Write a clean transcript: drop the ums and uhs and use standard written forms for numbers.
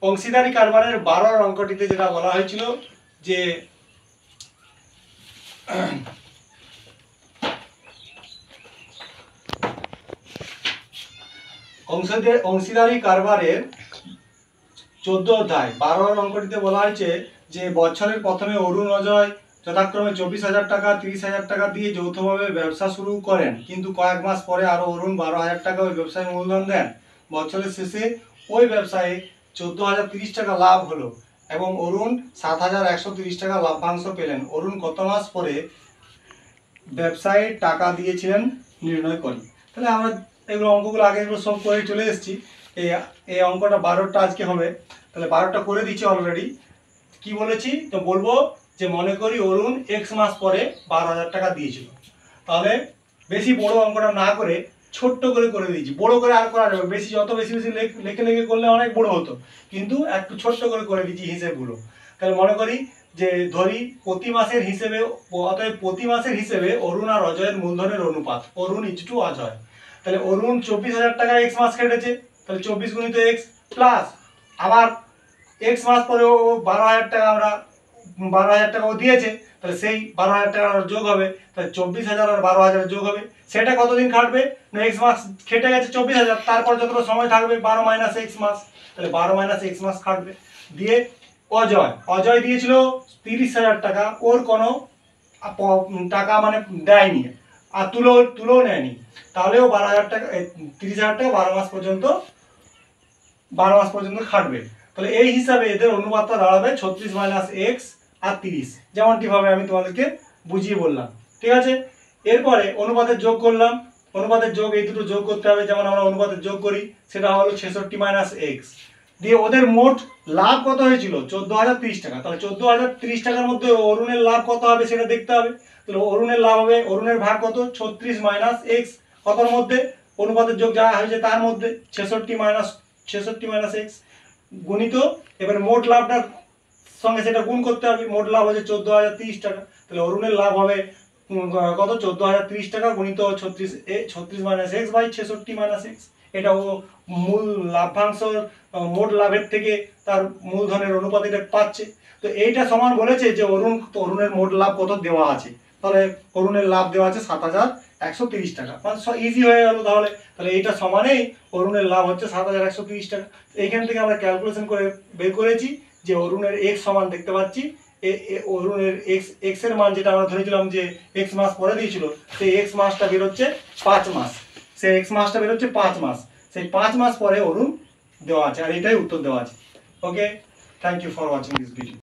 অংশীদারি কারবারের 12 অঙ্কটিতে যেটা বলা হয়েছিল যে অংশীদারি কারবারের 14 অধ্যায় 12 অঙ্কটিতে বলা হয়েছে যে বছরের প্রথমে অরুণ অজয় যথাক্রমে 24,000 টাকা 30,000 টাকা দিয়ে যৌথভাবে ব্যবসা শুরু করেন, কিন্তু কয়েক মাস পরে আরো অরুণ 12,000 টাকা ওই ব্যবসায় মূলধন দেন। বছরের শেষে ওই ব্যবসায়ে 14,030 টাকা লাভ হলো এবং অরুণ 7,130 টাকা লাভ্যাংশ পেলেন। অরুণ কত মাস পরে ব্যবসায় টাকা দিয়েছিলেন নির্ণয় করি। তাহলে আমরা এগুলো অঙ্কগুলো আগে এগুলো সব করে চলে এসেছি। এই অঙ্কটা 12টা আজকে হবে, তাহলে 12টা করে দিচ্ছি অলরেডি। কি বলেছি তো বলবো যে মনে করি অরুণ x মাস পরে 12,000 টাকা দিয়েছিল। তাহলে বেশি বড় অঙ্কটা না করে ছোট্ট করে দিয়েছি। বড় করে আর করা যাবে, বেশি যত বেশি লেখে করলে অনেক বড় হতো, কিন্তু একটু ছোট্ট করে দিয়েছি হিসেবগুলো। তাহলে মনে করি যে ধরি প্রতি মাসের হিসেবে, অতএব প্রতি মাসের হিসেবে অরুণ আর অজয়ের মূলধনের অনুপাত, অরুণ ইজটু অজয়। তাহলে অরুণ 24,000 টাকা x মাস কেটেছে, তাহলে 24 গুণিত x প্লাস আবার x মাস পরে ও 12,000 টাকা আমরা 12,000 টাকা ও দিয়েছে, তাহলে সেই 12,000 টাকা যোগ হবে, তাহলে 24,000 আর 12,000 যোগ হবে। সেটা কতদিন খাটবে না, x মাস খেটে গেছে 24,000, তারপর যতটা সময় থাকবে 12 মাইনাস x মাস, তাহলে 12 মাইনাস x মাস খাটবে। দিয়ে অজয় দিয়েছিল 30,000 টাকা, ওর কোনো টাকা মানে দেয়নি আর তুলেও নেয়নি, তাহলেও 12,000 টাকা 30,000 টাকা 12 মাস পর্যন্ত খাটবে। তাহলে এই হিসাবে এদের অনুপাতটা দাঁড়াবে 36 মাইনাস x আর 30, যেমনটি ভাবে আমি তোমাদেরকে বুঝিয়ে বললাম। ঠিক আছে, এরপরে অনুপাতের যোগ করলাম। অনুপাতের যোগ এই দুটো যোগ করতে হবে, যেমন আমরা অনুপাতের যোগ করি, সেটা হলো 66 মাইনাস x। দিয়ে ওদের মোট লাভ কত হয়েছিল 14,030 টাকা। তাহলে 14,030 টাকার মধ্যে অরুণের লাভ কত হবে সেটা দেখতে হবে। তাহলে অরুণের লাভ হবে, অরুণের ভাগ কত 36 মাইনাস x, কতর মধ্যে অনুপাতের যোগ যা হয়েছে তার মধ্যে 66 মাইনাস x গুণিত, এবার মোট লাভটার সঙ্গে সেটা গুণ করতে হবে। মোট লাভ হচ্ছে 14,030 টাকা। তাহলে অরুণের লাভ হবে কত 14,030 টাকা গুণিত 36 minus x by 66 minus x। এটা ও মূল লাভ্যাংশ মোট লাভের থেকে তার মূলধনের অনুপাত এটা পাচ্ছে। তো এইটা সমান বলেছে যে অরুণের মোট লাভ কত দেওয়া আছে। তাহলে অরুণের লাভ দেওয়া আছে 7,130 টাকা, মানে ইজি হয়ে গেল। তাহলে এইটা সমানেই অরুণের লাভ হচ্ছে 7,130 টাকা। এইখান থেকে আমরা ক্যালকুলেশন করে বের করেছি যে অরুণের x সমান দেখতে পাচ্ছি অরুণের x এর মান যেটা আমরা ধরেছিলাম যে x মাস পরে দিয়েছিল, সেই x মাসটা বের হচ্ছে 5 মাস। সেই x মাসটা বের হচ্ছে 5 মাস, সেই 5 মাস পরে অরুণ দেওয়া আছে, আর এটাই উত্তর দেওয়া আছে। Okay, thank you for watching this video.